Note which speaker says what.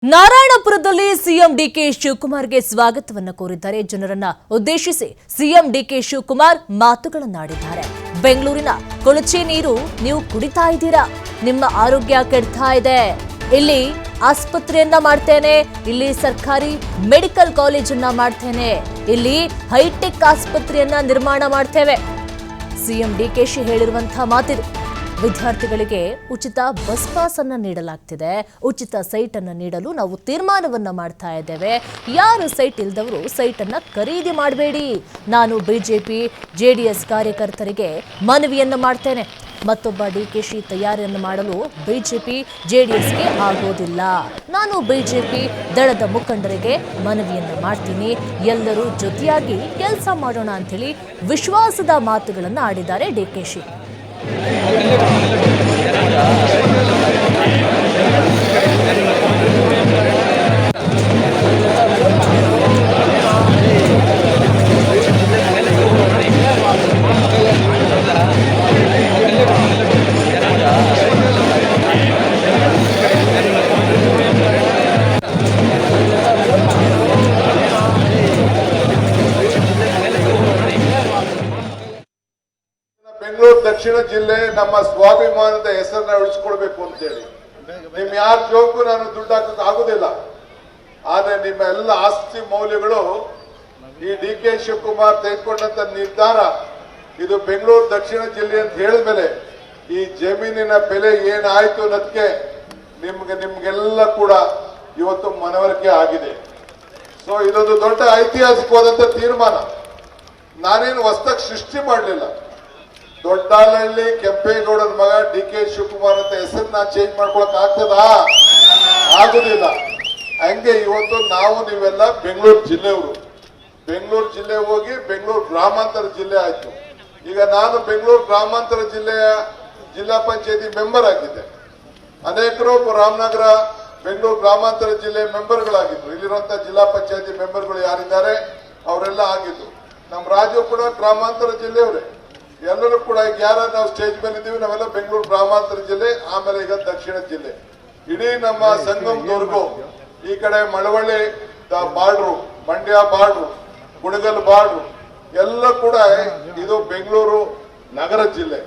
Speaker 1: ನಾರಾಯಣಪುರದಲ್ಲಿ CM DK ಶಿವಕುಮಾರ್ಗೆ ಸ್ವಾಗತವನ್ನು ಕೋರಿದ್ದಾರೆ. ಜನರನ್ನ ಉದ್ದೇಶಿಸಿ ಸಿಎಂ ಡಿಕೆ ಶಿವಕುಮಾರ್ ಮಾತುಗಳನ್ನಾಡಿದ್ದಾರೆ. ಬೆಂಗಳೂರಿನ ಕೊಳಚೆ ನೀರು ನೀವು ಕುಡಿತಾ ಇದ್ದೀರಾ, ನಿಮ್ಮ ಆರೋಗ್ಯ ಕೆಡ್ತಾ ಇದೆ. ಇಲ್ಲಿ ಆಸ್ಪತ್ರೆಯನ್ನ ಮಾಡ್ತೇನೆ, ಇಲ್ಲಿ ಸರ್ಕಾರಿ ಮೆಡಿಕಲ್ ಕಾಲೇಜನ್ನ ಮಾಡ್ತೇನೆ, ಇಲ್ಲಿ ಹೈಟೆಕ್ ಆಸ್ಪತ್ರೆಯನ್ನ ನಿರ್ಮಾಣ ಮಾಡ್ತೇವೆ. ಸಿಎಂ ಡಿಕೆಶಿ ಹೇಳಿರುವಂತಹ ಮಾತಿದು. ವಿದ್ಯಾರ್ಥಿಗಳಿಗೆ ಉಚಿತ ಬಸ್ ಪಾಸ್ ಅನ್ನು ನೀಡಲಾಗ್ತಿದೆ, ಉಚಿತ ಸೈಟ್ ಅನ್ನು ನೀಡಲು ನಾವು ತೀರ್ಮಾನವನ್ನ ಮಾಡ್ತಾ ಇದ್ದೇವೆ. ಯಾರು ಸೈಟ್ ಇಲ್ಲದವರು ಸೈಟ್ ಅನ್ನ ಖರೀದಿ ಮಾಡಬೇಡಿ. ನಾನು ಬಿಜೆಪಿ ಜೆಡಿಎಸ್ ಕಾರ್ಯಕರ್ತರಿಗೆ ಮನವಿಯನ್ನು ಮಾಡ್ತೇನೆ. ಮತ್ತೊಬ್ಬ ಡಿಕೆಶಿ ತಯಾರಿಯನ್ನು ಮಾಡಲು ಬಿಜೆಪಿ ಜೆಡಿಎಸ್ಗೆ ಆಗೋದಿಲ್ಲ. ನಾನು ಬಿಜೆಪಿ ದಳದ ಮುಖಂಡರಿಗೆ ಮನವಿಯನ್ನು ಮಾಡ್ತೀನಿ, ಎಲ್ಲರೂ ಜೊತೆಯಾಗಿ ಕೆಲಸ ಮಾಡೋಣ ಅಂತೇಳಿ ವಿಶ್ವಾಸದ ಮಾತುಗಳನ್ನು ಆಡಿದ್ದಾರೆ ಡಿಕೆಶಿ.
Speaker 2: ಬೆಂಗಳೂರು ದಕ್ಷಿಣ ಜಿಲ್ಲೆ ನಮ್ಮ ಸ್ವಾಭಿಮಾನದ ಹೆಸರನ್ನ ಉಳಿಸಿಕೊಳ್ಬೇಕು ಅಂತ ಹೇಳಿ ನಿಮ್ ಯಾರ ಜೋಗು ನಾನು ದುಡ್ಡು ಹಾಕಕ್ ಆಗುದಿಲ್ಲ. ಆದ್ರೆ ನಿಮ್ಮ ಎಲ್ಲ ಆಸ್ತಿ ಮೌಲ್ಯಗಳು ಈ ಡಿ ಕೆ ಶಿವಕುಮಾರ್ ತೆಗೆದುಕೊಂಡಂತ ನಿರ್ಧಾರ, ಇದು ಬೆಂಗಳೂರು ದಕ್ಷಿಣ ಜಿಲ್ಲೆ ಅಂತ ಹೇಳಿದ್ಮೇಲೆ ಈ ಜಮೀನಿನ ಬೆಲೆ ಏನಾಯ್ತು ಅನ್ನೋದಕ್ಕೆ ನಿಮ್ಗೆಲ್ಲ ಕೂಡ ಇವತ್ತು ಮನವರಿಕೆ ಆಗಿದೆ. ಸೊ ಇದೊಂದು ದೊಡ್ಡ ಐತಿಹಾಸಿಕವಾದಂತ ತೀರ್ಮಾನ. ನಾನೇನು ಹೊಸದಾಗಿ ಸೃಷ್ಟಿ ಮಾಡಲಿಲ್ಲ. ದೊಡ್ಡಹಳ್ಳಿ ಕೆಂಪೇಗೌಡರ ಮಗ ಡಿ ಕೆ ಶಿವಕುಮಾರ್ ಅಂತ ಹೆಸರನ್ನ ಚೇಂಜ್ ಮಾಡ್ಕೊಳಕ್ ಆಗ್ತದಾ? ಆಗುದಿಲ್ಲ. ಹಂಗೆ ಇವತ್ತು ನಾವು ನೀವೆಲ್ಲ ಬೆಂಗಳೂರು ಜಿಲ್ಲೆಯವರು. ಬೆಂಗಳೂರು ಜಿಲ್ಲೆ ಹೋಗಿ ಬೆಂಗಳೂರು ಗ್ರಾಮಾಂತರ ಜಿಲ್ಲೆ ಆಯ್ತು. ಈಗ ನಾನು ಬೆಂಗಳೂರು ಗ್ರಾಮಾಂತರ ಜಿಲ್ಲೆಯ ಜಿಲ್ಲಾ ಪಂಚಾಯತಿ ಮೆಂಬರ್ ಆಗಿದ್ದೆ. ಅನೇಕರು ರಾಮನಗರ ಬೆಂಗಳೂರು ಗ್ರಾಮಾಂತರ ಜಿಲ್ಲೆ ಮೆಂಬರ್ಗಳಾಗಿದ್ರು. ಇಲ್ಲಿರುವಂತಹ ಜಿಲ್ಲಾ ಪಂಚಾಯತಿ ಮೆಂಬರ್ಗಳು ಯಾರಿದ್ದಾರೆ ಅವರೆಲ್ಲ ಆಗಿದ್ರು. ನಮ್ಮ ರಾಜ್ಯ ಕೂಡ ಗ್ರಾಮಾಂತರ ಜಿಲ್ಲೆಯವರೇ. ಎಲ್ಲರೂ ಕೂಡ ಈಗ ಯಾರ ನಾವು ಸ್ಟೇಜ್ ಮೇಲೆ ಇದ್ದೀವಿ, ನಾವೆಲ್ಲ ಬೆಂಗಳೂರು ಗ್ರಾಮಾಂತರ ಜಿಲ್ಲೆ, ಆಮೇಲೆ ಈಗ ದಕ್ಷಿಣ ಜಿಲ್ಲೆ. ಇಡೀ ನಮ್ಮ ಸಂಗಮದವರೆಗೂ ಈ ಕಡೆ Malavalli border, Mandya border, Kunigal border ಎಲ್ಲ ಕೂಡ ಇದು ಬೆಂಗಳೂರು ನಗರ ಜಿಲ್ಲೆ.